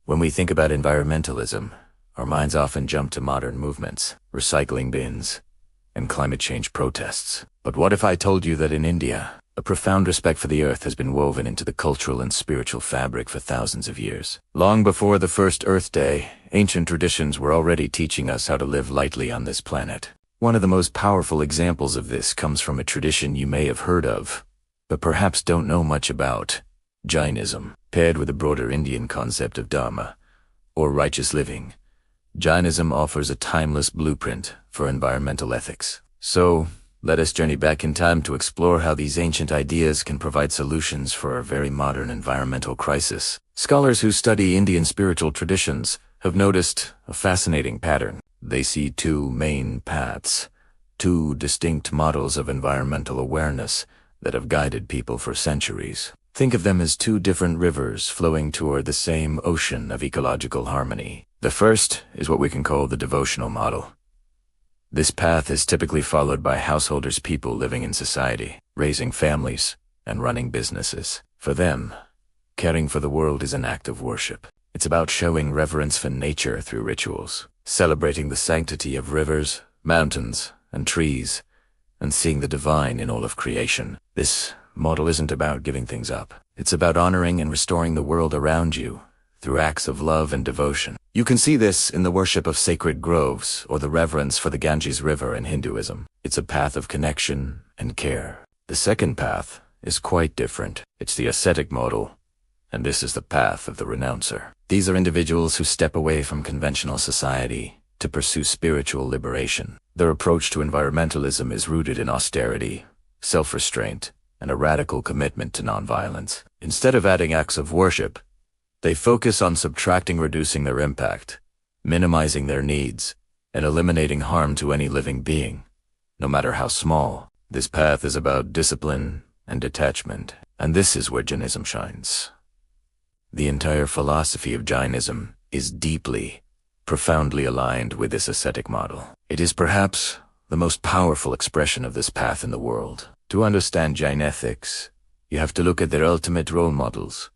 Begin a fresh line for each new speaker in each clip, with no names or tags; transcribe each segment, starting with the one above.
When we think about environmentalism, our minds often jump to modern movements, recycling bins, and climate change protests. But what if I told you that in India, a profound respect for the earth has been woven into the cultural and spiritual fabric for thousands of years? Long before the first Earth Day, ancient traditions were already teaching us how to live lightly on this planet. One of the most powerful examples of this comes from a tradition you may have heard of, but perhaps don't know much about: Jainism. Paired with the broader Indian concept of Dharma, or righteous living, Jainism offers a timeless blueprint for environmental ethics. So, let us journey back in time to explore how these ancient ideas can provide solutions for our very modern environmental crisis. Scholars who study Indian spiritual traditions have noticed a fascinating pattern. They see two main paths, two distinct models of environmental awareness that have guided people for centuries. Think of them as two different rivers flowing toward the same ocean of ecological harmony. The first is what we can call the devotional model. This path is typically followed by householders, people living in society, raising families, and running businesses. For them, caring for the world is an act of worship. It's about showing reverence for nature through rituals, celebrating the sanctity of rivers, mountains, and trees, and seeing the divine in all of creation. This model isn't about giving things up. It's about honoring and restoring the world around you through acts of love and devotion. You can see this in the worship of sacred groves or the reverence for the Ganges River in Hinduism. It's a path of connection and care. The second path is quite different. It's the ascetic model, and this is the path of the renouncer. These are individuals who step away from conventional society to pursue spiritual liberation. Their approach to environmentalism is rooted in austerity, self-restraint, and a radical commitment to nonviolence. Instead of adding acts of worship, they focus on subtracting, reducing their impact, minimizing their needs, and eliminating harm to any living being, no matter how small. This path is about discipline and detachment, and this is where Jainism shines. The entire philosophy of Jainism is deeply, profoundly aligned with this ascetic model. It is perhaps the most powerful expression of this path in the world. To understand Jain ethics, you have to look at their ultimate role models.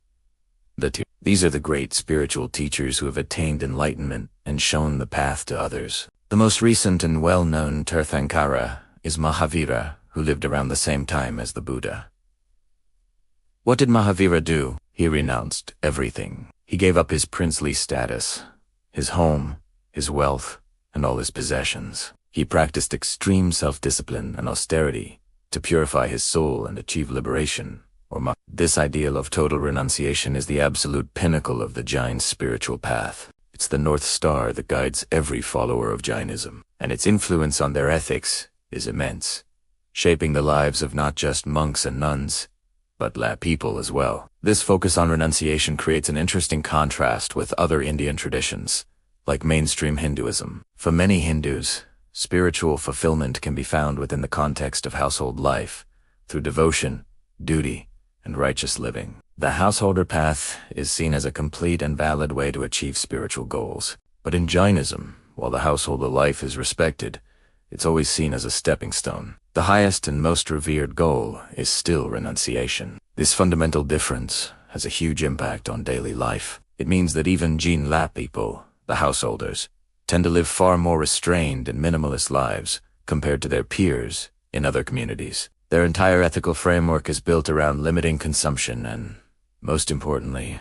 These are the great spiritual teachers who have attained enlightenment and shown the path to others. The most recent and well-known Tirthankara is Mahavira, who lived around the same time as the Buddha. What did Mahavira do? He renounced everything. He gave up his princely status, his home, his wealth, and all his possessions. He practiced extreme self-discipline and austerity to purify his soul and achieve liberation. This ideal of total renunciation is the absolute pinnacle of the Jain spiritual path. It's the North Star that guides every follower of Jainism, and its influence on their ethics is immense, shaping the lives of not just monks and nuns, but lay people as well. This focus on renunciation creates an interesting contrast with other Indian traditions, like mainstream Hinduism. For many Hindus, spiritual fulfillment can be found within the context of household life, through devotion, duty, and righteous living. The householder path is seen as a complete and valid way to achieve spiritual goals. But in Jainism, while the householder life is respected, it's always seen as a stepping stone. The highest and most revered goal is still renunciation. This fundamental difference has a huge impact on daily life. It means that even Jain lay people, the householders, tend to live far more restrained and minimalist lives compared to their peers in other communities. Their entire ethical framework is built around limiting consumption and, most importantly,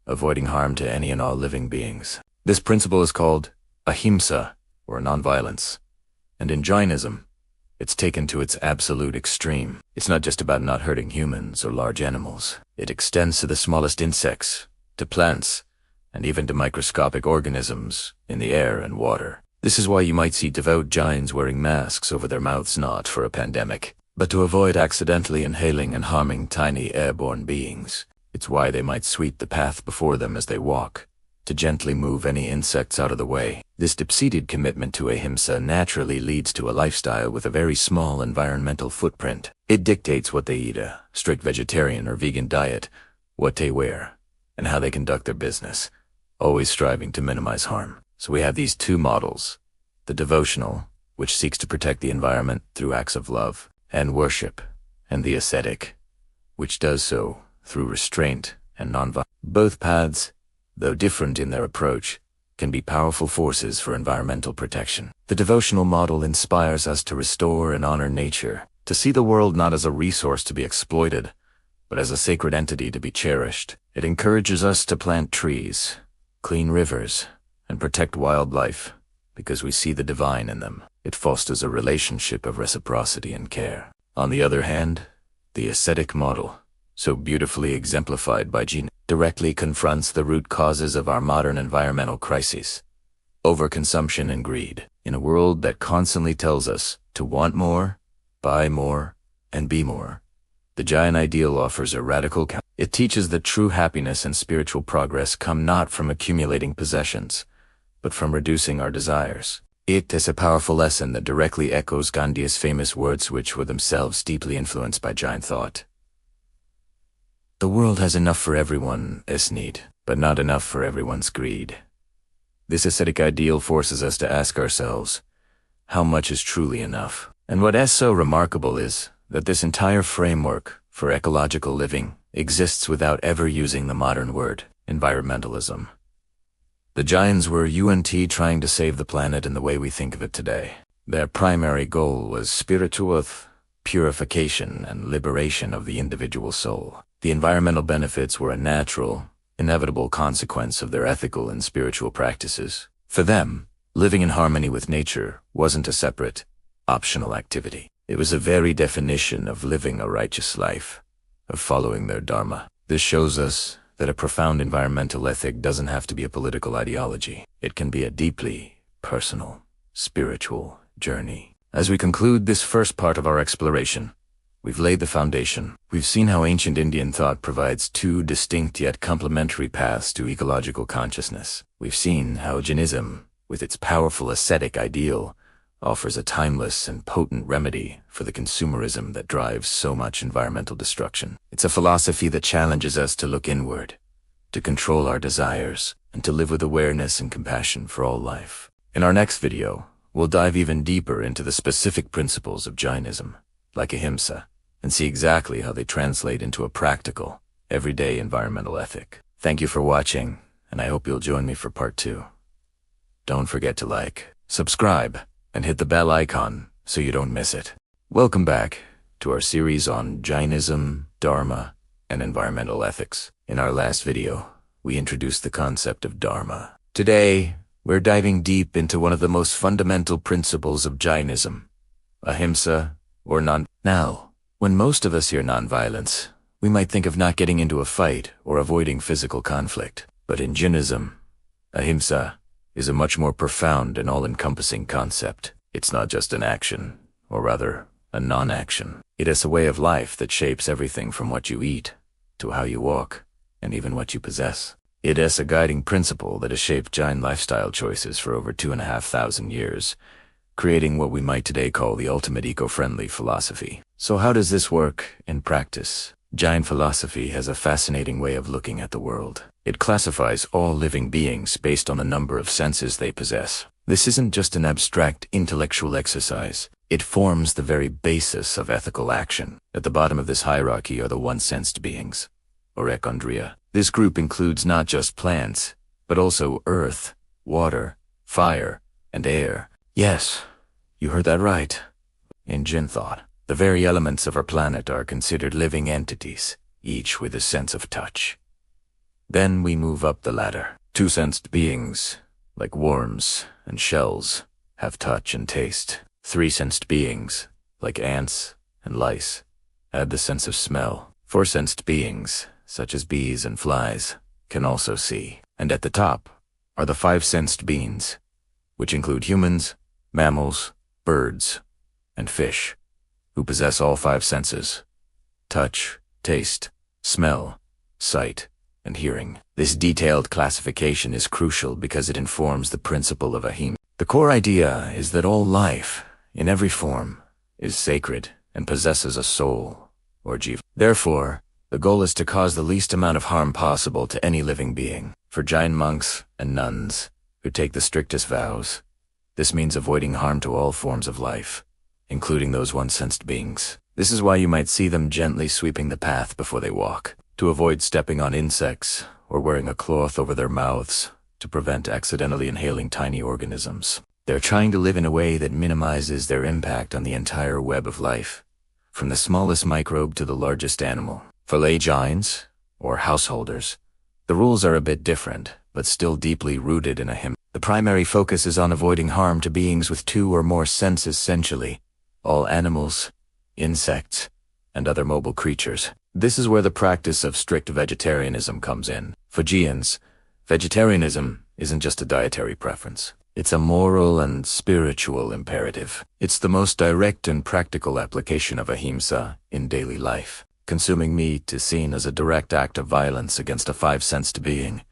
avoiding harm to any and all living beings. This principle is called ahimsa, or nonviolence, and in Jainism, it's taken to its absolute extreme. It's not just about not hurting humans or large animals. It extends to the smallest insects, to plants, and even to microscopic organisms in the air and water. This is why you might see devout Jains wearing masks over their mouths, not for a pandemic, but to avoid accidentally inhaling and harming tiny airborne beings. It's why they might sweep the path before them as they walk, to gently move any insects out of the way. This deep-seated commitment to ahimsa naturally leads to a lifestyle with a very small environmental footprint. It dictates what they eat, a strict vegetarian or vegan diet, what they wear, and how they conduct their business, always striving to minimize harm. So we have these two models: the devotional, which seeks to protect the environment through acts of love and worship, and the ascetic, which does so through restraint and nonviolence. Both paths though different in their approach, can be powerful forces for environmental protection. The devotional model inspires us to restore and honor nature, to see the world not as a resource to be exploited, but as a sacred entity to be cherished. It encourages us to plant trees, clean rivers, and protect wildlife, because we see the divine in them. It fosters a relationship of reciprocity and care. On the other hand, the ascetic model, so beautifully exemplified by Jain, directly confronts the root causes of our modern environmental crises: overconsumption and greed. In a world that constantly tells us to want more, buy more, and be more, the Jain ideal offers a radical counter. It teaches that true happiness and spiritual progress come not from accumulating possessions, but from reducing our desires. It is a powerful lesson that directly echoes Gandhi's famous words, which were themselves deeply influenced by Jain thought. The world has enough for everyone's need, but not enough for everyone's greed. This ascetic ideal forces us to ask ourselves, how much is truly enough? And what is so remarkable is that this entire framework for ecological living exists without ever using the modern word, environmentalism. The Jains were trying to save the planet in the way we think of it today. Their primary goal was spiritual purification and liberation of the individual soul. The environmental benefits were a natural, inevitable consequence of their ethical and spiritual practices. For them, living in harmony with nature wasn't a separate, optional activity. It was the very definition of living a righteous life, of following their Dharma. This shows us that a profound environmental ethic doesn't have to be a political ideology. It can be a deeply personal, spiritual journey. As we conclude this first part of our exploration, we've laid the foundation. We've seen how ancient Indian thought provides two distinct yet complementary paths to ecological consciousness. We've seen how Jainism, with its powerful ascetic ideal, offers a timeless and potent remedy for the consumerism that drives so much environmental destruction. It's a philosophy that challenges us to look inward, to control our desires, and to live with awareness and compassion for all life. In our next video, we'll dive even deeper into the specific principles of Jainism, like ahimsa, and see exactly how they translate into a practical, everyday environmental ethic. Thank you for watching, and I hope you'll join me for part 2. Don't forget to like, subscribe, and hit the bell icon so you don't miss it. Welcome back to our series on Jainism, Dharma, and environmental ethics. In our last video, we introduced the concept of Dharma. Today, we're diving deep into one of the most fundamental principles of Jainism, ahimsa, or non. Now, when most of us hear nonviolence, we might think of not getting into a fight or avoiding physical conflict. But in Jainism, ahimsa is a much more profound and all-encompassing concept. It's not just an action, or rather, a non-action. It is a way of life that shapes everything from what you eat, to how you walk, and even what you possess. It is a guiding principle that has shaped Jain lifestyle choices for over 2,500 years, creating what we might today call the ultimate eco-friendly philosophy. So how does this work in practice? Jain philosophy has a fascinating way of looking at the world. It classifies all living beings based on the number of senses they possess. This isn't just an abstract intellectual exercise. It forms the very basis of ethical action. At the bottom of this hierarchy are the one-sensed beings, or echondria. This group includes not just plants, but also earth, water, fire, and air. Yes, you heard that right. In Jain thought, the very elements of our planet are considered living entities, each with a sense of touch. Then we move up the ladder. Two-sensed beings, like worms and shells, have touch and taste. Three-sensed beings, like ants and lice, add the sense of smell. Four-sensed beings, such as bees and flies, can also see. And at the top are the five-sensed beings, which include humans, mammals, birds, and fish, who possess all five senses: touch, taste, smell, sight, and hearing. This detailed classification is crucial because it informs the principle of ahimsa. The core idea is that all life, in every form, is sacred and possesses a soul, or jiva. Therefore, the goal is to cause the least amount of harm possible to any living being. For Jain monks and nuns, who take the strictest vows, this means avoiding harm to all forms of life, including those one-sensed beings. This is why you might see them gently sweeping the path before they walk. to avoid stepping on insects or wearing a cloth over their mouths to prevent accidentally inhaling tiny organisms. They're trying to live in a way that minimizes their impact on the entire web of life, from the smallest microbe to the largest animal. For lay Jains, or householders, the rules are a bit different, but still deeply rooted in ahimsa. The primary focus is on avoiding harm to beings with 2 or more senses, essentially all animals, insects, and other mobile creatures. This is where the practice of strict vegetarianism comes in. For Jains, vegetarianism isn't just a dietary preference. It's a moral and spiritual imperative. It's the most direct and practical application of ahimsa in daily life. Consuming meat is seen as a direct act of violence against a 5-sensed being,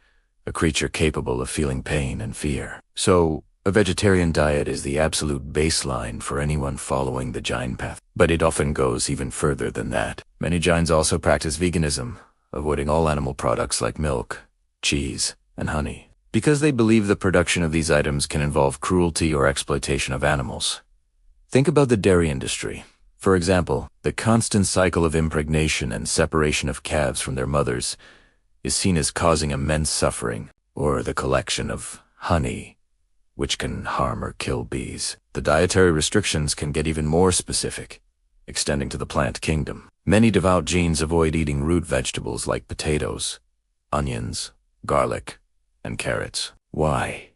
a creature capable of feeling pain and fear. So, a vegetarian diet is the absolute baseline for anyone following the Jain path. But it often goes even further than that. Many Jains also practice veganism, avoiding all animal products like milk, cheese, and honey, because they believe the production of these items can involve cruelty or exploitation of animals. Think about the dairy industry. For example, the constant cycle of impregnation and separation of calves from their mothers is seen as causing immense suffering, or the collection of honey, which can harm or kill bees. The dietary restrictions can get even more specific, extending to the plant kingdom. Many devout Jains avoid eating root vegetables like potatoes, onions, garlic, and carrots. Why?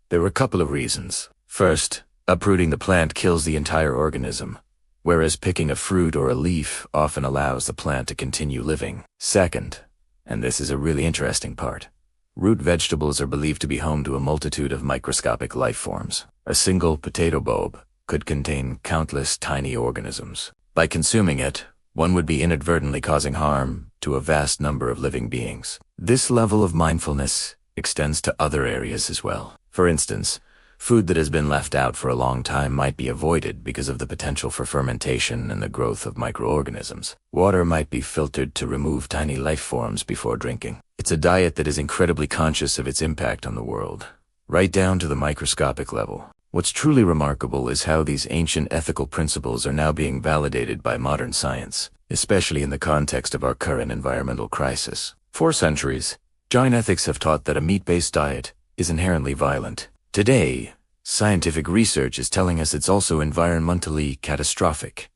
There are a couple of reasons. First, uprooting the plant kills the entire organism, whereas picking a fruit or a leaf often allows the plant to continue living. Second, and this is a really interesting part, root vegetables are believed to be home to a multitude of microscopic life forms. A single potato bulb could contain countless tiny organisms. By consuming it, one would be inadvertently causing harm to a vast number of living beings. This level of mindfulness extends to other areas as well. For instance, food that has been left out for a long time might be avoided because of the potential for fermentation and the growth of microorganisms. Water might be filtered to remove tiny life forms before drinking. It's a diet that is incredibly conscious of its impact on the world, right down to the microscopic level. What's truly remarkable is how these ancient ethical principles are now being validated by modern science, especially in the context of our current environmental crisis. For centuries, Jain ethics have taught that a meat-based diet is inherently violent. Today, scientific research is telling us it's also environmentally catastrophic.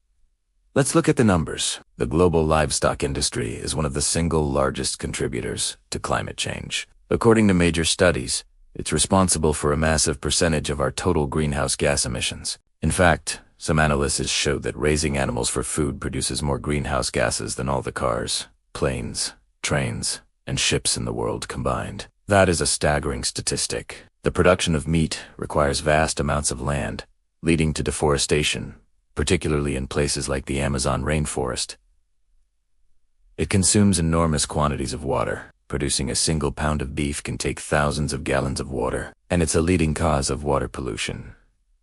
Let's look at the numbers. The global livestock industry is one of the single largest contributors to climate change. According to major studies, it's responsible for a massive percentage of our total greenhouse gas emissions. In fact, some analysis showed that raising animals for food produces more greenhouse gases than all the cars, planes, trains, and ships in the world combined. That is a staggering statistic. The production of meat requires vast amounts of land, leading to deforestation, particularly in places like the Amazon rainforest. It consumes enormous quantities of water. Producing a single pound of beef can take thousands of gallons of water, and it's a leading cause of water pollution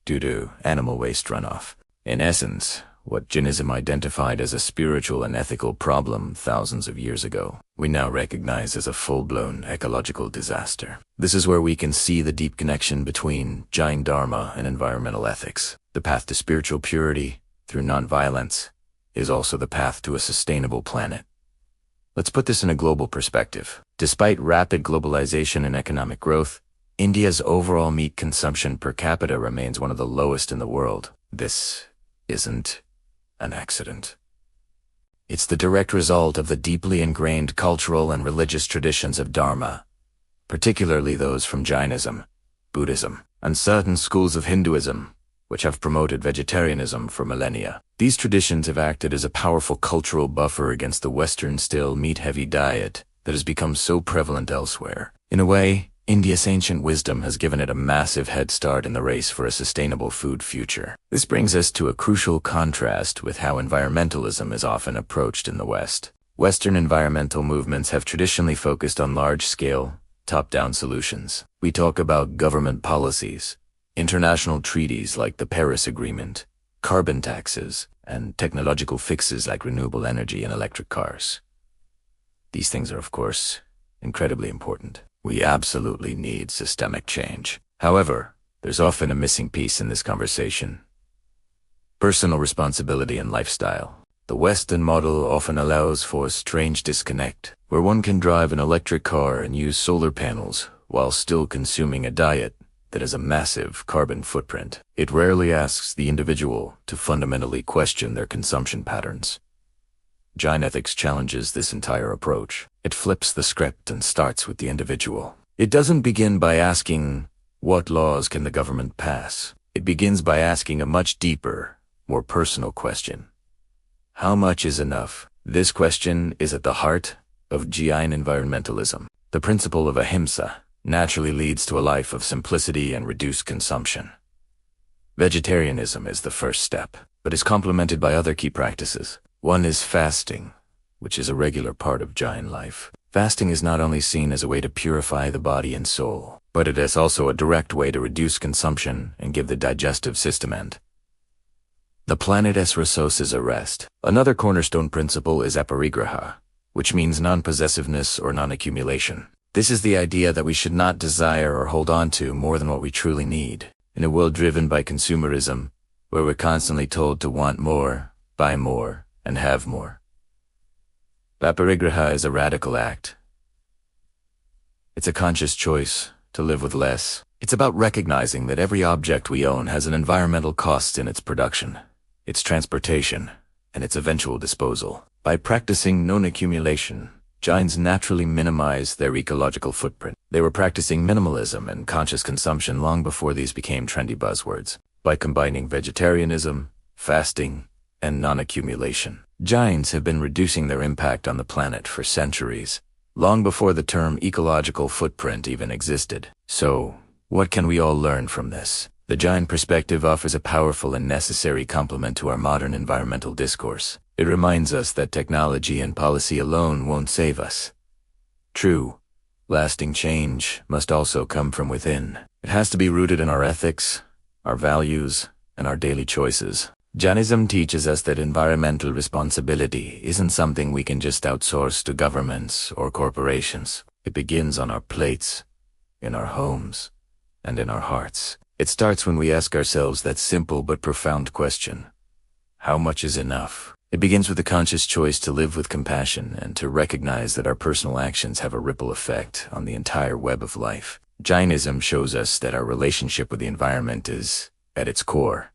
due to animal waste runoff. In essence, what Jainism identified as a spiritual and ethical problem thousands of years ago, we now recognize as a full-blown ecological disaster. This is where we can see the deep connection between Jain Dharma and environmental ethics. The path to spiritual purity through nonviolence is also the path to a sustainable planet. Let's put this in a global perspective. Despite rapid globalization and economic growth, India's overall meat consumption per capita remains one of the lowest in the world. This isn't an accident. It's the direct result of the deeply ingrained cultural and religious traditions of Dharma, particularly those from Jainism, Buddhism, and certain schools of Hinduism, which have promoted vegetarianism for millennia. These traditions have acted as a powerful cultural buffer against the Western still meat-heavy diet that has become so prevalent elsewhere. In a way, India's ancient wisdom has given it a massive head start in the race for a sustainable food future. This brings us to a crucial contrast with how environmentalism is often approached in the West. Western environmental movements have traditionally focused on large-scale, top-down solutions. We talk about government policies, international treaties like the Paris Agreement, carbon taxes, and technological fixes like renewable energy and electric cars. These things are, of course, incredibly important. We absolutely need systemic change. However, there's often a missing piece in this conversation: personal responsibility and lifestyle. The Western model often allows for a strange disconnect, where one can drive an electric car and use solar panels while still consuming a diet that has a massive carbon footprint. It rarely asks the individual to fundamentally question their consumption patterns. Jain ethics challenges this entire approach. It flips the script and starts with the individual. It doesn't begin by asking, what laws can the government pass? It begins by asking a much deeper, more personal question. How much is enough? This question is at the heart of Jain environmentalism. The principle of ahimsa naturally leads to a life of simplicity and reduced consumption. Vegetarianism is the first step, but is complemented by other key practices. One is fasting, which is a regular part of Jain life. Fasting is not only seen as a way to purify the body and soul, but it is also a direct way to reduce consumption and give the digestive system the planet's resources a rest. Another cornerstone principle is aparigraha, which means non-possessiveness or non-accumulation. This is the idea that we should not desire or hold on to more than what we truly need. In a world driven by consumerism, where we're constantly told to want more, buy more, and have more. Aparigraha is a radical act. It's a conscious choice to live with less. It's about recognizing that every object we own has an environmental cost in its production, its transportation, and its eventual disposal. By practicing non-accumulation, Jains naturally minimize their ecological footprint. They were practicing minimalism and conscious consumption long before these became trendy buzzwords. By combining vegetarianism, fasting, and non-accumulation, Jains have been reducing their impact on the planet for centuries, long before the term ecological footprint even existed. So, what can we all learn from this? The Jain perspective offers a powerful and necessary complement to our modern environmental discourse. It reminds us that technology and policy alone won't save us. True, lasting change must also come from within. It has to be rooted in our ethics, our values, and our daily choices. Jainism teaches us that environmental responsibility isn't something we can just outsource to governments or corporations. It begins on our plates, in our homes, and in our hearts. It starts when we ask ourselves that simple but profound question: how much is enough? It begins with a conscious choice to live with compassion and to recognize that our personal actions have a ripple effect on the entire web of life. Jainism shows us that our relationship with the environment is, at its core,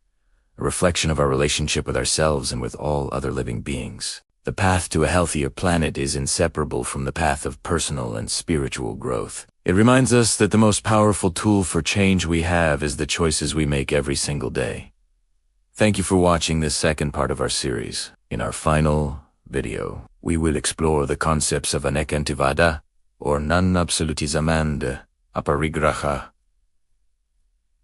a reflection of our relationship with ourselves and with all other living beings. The path to a healthier planet is inseparable from the path of personal and spiritual growth. It reminds us that the most powerful tool for change we have is the choices we make every single day. Thank you for watching this second part of our series. In our final video, we will explore the concepts of anekantivada, or non-absolutism, and aparigraha,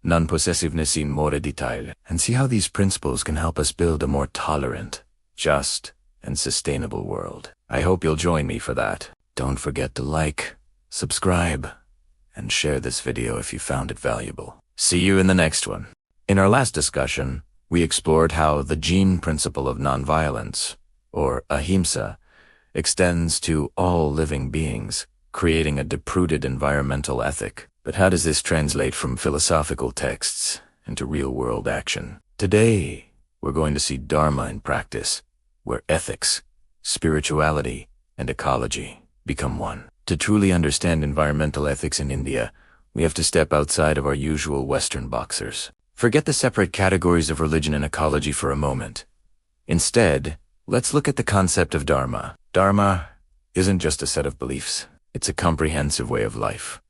non-possessiveness in more detail, and see how these principles can help us build a more tolerant, just, and sustainable world. I hope you'll join me for that. Don't forget to like, subscribe, and share this video if you found it valuable. See you in the next one. In our last discussion, we explored how the Jain principle of nonviolence, or ahimsa, extends to all living beings, creating a deep-rooted environmental ethic. But how does this translate from philosophical texts into real-world action? Today, we're going to see Dharma in practice, where ethics, spirituality, and ecology become one. To truly understand environmental ethics in India, we have to step outside of our usual Western boxers. Forget the separate categories of religion and ecology for a moment. Instead, let's look at the concept of Dharma. Dharma isn't just a set of beliefs. It's a comprehensive way of life.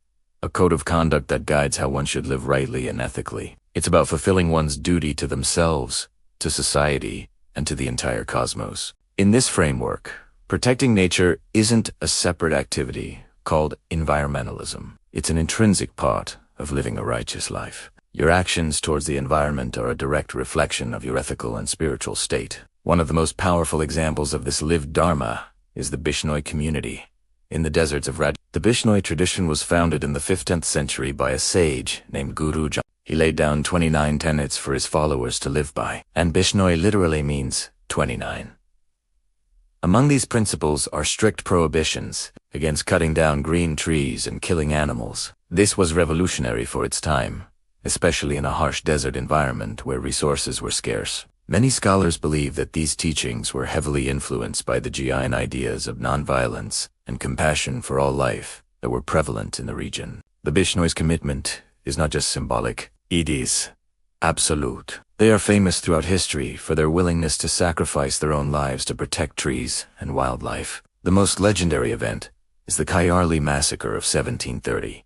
A code of conduct that guides how one should live rightly and ethically. It's about fulfilling one's duty to themselves, to society, and to the entire cosmos. In this framework, protecting nature isn't a separate activity called environmentalism. It's an intrinsic part of living a righteous life. Your actions towards the environment are a direct reflection of your ethical and spiritual state. One of the most powerful examples of this lived Dharma is the Bishnoi community in the deserts of Raj. The Bishnoi tradition was founded in the 15th century by a sage named Guru Jain. He laid down 29 tenets for his followers to live by, and Bishnoi literally means 29. Among these principles are strict prohibitions against cutting down green trees and killing animals. This was revolutionary for its time, especially in a harsh desert environment where resources were scarce. Many scholars believe that these teachings were heavily influenced by the Jain ideas of nonviolence and compassion for all life that were prevalent in the region. The Bishnoi's commitment is not just symbolic, it is absolute. They are famous throughout history for their willingness to sacrifice their own lives to protect trees and wildlife. The most legendary event is the Kayarli massacre of 1730,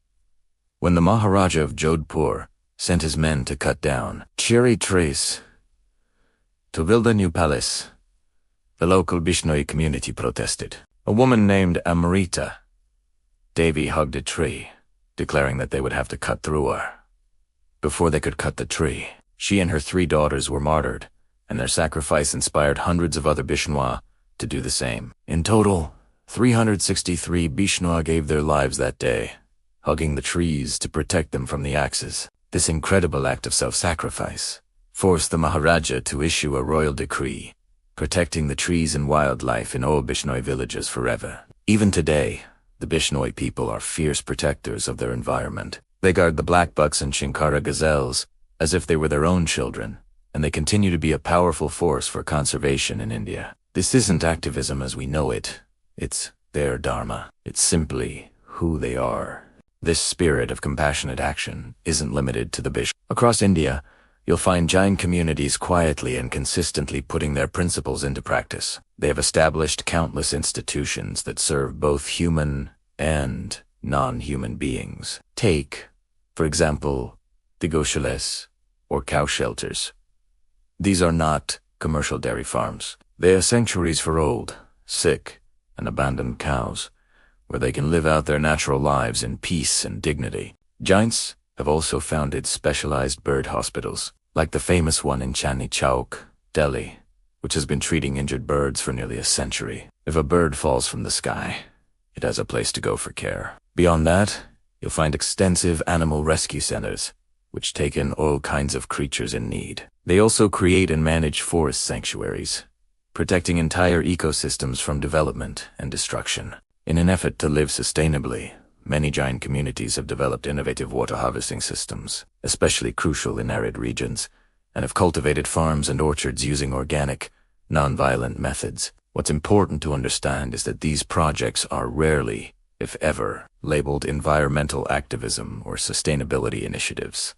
when the Maharaja of Jodhpur sent his men to cut down cherry trees to build a new palace. The local Bishnoi community protested. A woman named Amrita Devi hugged a tree, declaring that they would have to cut through her. Before they could cut the tree, she and her 3 daughters were martyred, and their sacrifice inspired hundreds of other Bishnoi to do the same. In total, 363 Bishnoi gave their lives that day, hugging the trees to protect them from the axes. This incredible act of self-sacrifice forced the Maharaja to issue a royal decree, protecting the trees and wildlife in all Bishnoi villages forever. Even today, the Bishnoi people are fierce protectors of their environment. They guard the blackbucks and Chinkara gazelles as if they were their own children, and they continue to be a powerful force for conservation in India. This isn't activism as we know it. It's their Dharma. It's simply who they are. This spirit of compassionate action isn't limited to the Bish. Across India, you'll find Jain communities quietly and consistently putting their principles into practice. They have established countless institutions that serve both human and non-human beings. Take, for example, the goshalais, or cow shelters. These are not commercial dairy farms. They are sanctuaries for old, sick, and abandoned cows, where they can live out their natural lives in peace and dignity. Jains have also founded specialized bird hospitals, like the famous one in Chandni Chowk, Delhi, which has been treating injured birds for nearly a century. If a bird falls from the sky, it has a place to go for care. Beyond that, you'll find extensive animal rescue centers, which take in all kinds of creatures in need. They also create and manage forest sanctuaries, protecting entire ecosystems from development and destruction. In an effort to live sustainably, many Jain communities have developed innovative water harvesting systems, especially crucial in arid regions, and have cultivated farms and orchards using organic, non-violent methods. What's important to understand is that these projects are rarely, if ever, labeled environmental activism or sustainability initiatives.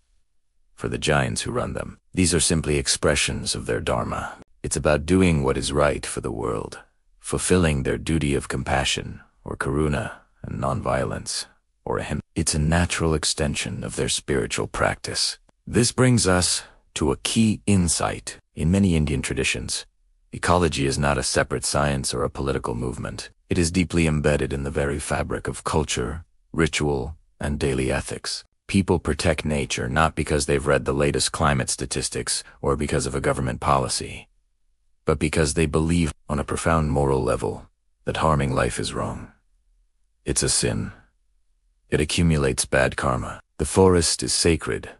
For the Jains who run them, these are simply expressions of their Dharma. It's about doing what is right for the world, fulfilling their duty of compassion, or karuna, and nonviolence, or ahimsa. It's a natural extension of their spiritual practice. This brings us to a key insight. In many Indian traditions, ecology is not a separate science or a political movement. It is deeply embedded in the very fabric of culture, ritual, and daily ethics. People protect nature not because they've read the latest climate statistics or because of a government policy, but because they believe on a profound moral level that harming life is wrong. It's a sin. It accumulates bad karma. The forest is sacred,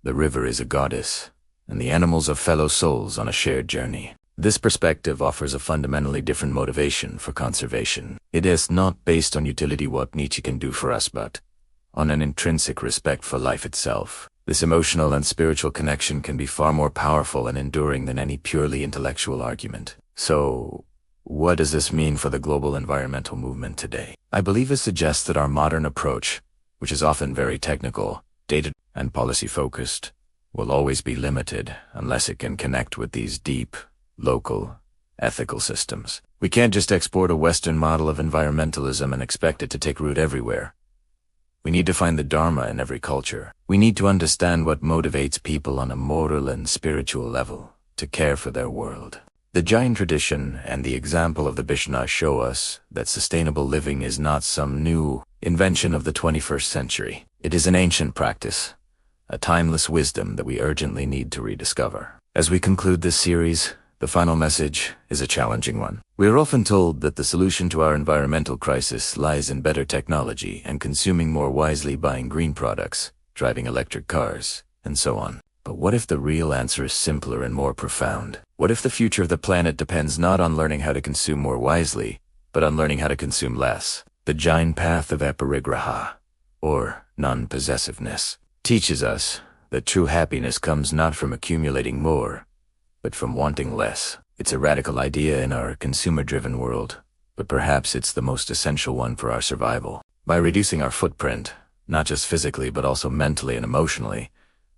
the river is a goddess, and the animals are fellow souls on a shared journey. This perspective offers a fundamentally different motivation for conservation. It is not based on utility, what Nietzsche can do for us, but on an intrinsic respect for life itself. This emotional and spiritual connection can be far more powerful and enduring than any purely intellectual argument. So, what does this mean for the global environmental movement today? I believe it suggests that our modern approach, which is often very technical, data, and policy-focused, will always be limited unless it can connect with these deep, local, ethical systems. We can't just export a Western model of environmentalism and expect it to take root everywhere. We need to find the Dharma in every culture. We need to understand what motivates people on a moral and spiritual level to care for their world. The Jain tradition and the example of the Bishnoi show us that sustainable living is not some new invention of the 21st century. It is an ancient practice, a timeless wisdom that we urgently need to rediscover. As we conclude this series, the final message is a challenging one. We are often told that the solution to our environmental crisis lies in better technology and consuming more wisely, buying green products, driving electric cars, and so on. But what if the real answer is simpler and more profound? What if the future of the planet depends not on learning how to consume more wisely, but on learning how to consume less? The Jain path of aparigraha, or non-possessiveness, teaches us that true happiness comes not from accumulating more, but from wanting less. It's a radical idea in our consumer-driven world, but perhaps it's the most essential one for our survival. By reducing our footprint, not just physically but also mentally and emotionally,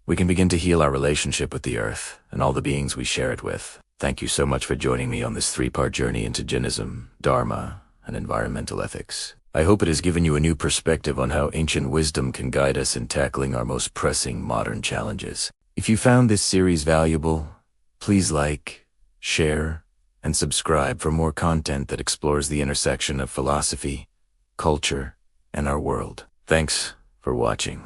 we can begin to heal our relationship with the earth and all the beings we share it with. Thank you so much for joining me on this 3-part journey into Jainism, Dharma, and environmental ethics. I hope it has given you a new perspective on how ancient wisdom can guide us in tackling our most pressing modern challenges. If you found this series valuable, please like, share, and subscribe for more content that explores the intersection of philosophy, culture, and our world. Thanks for watching.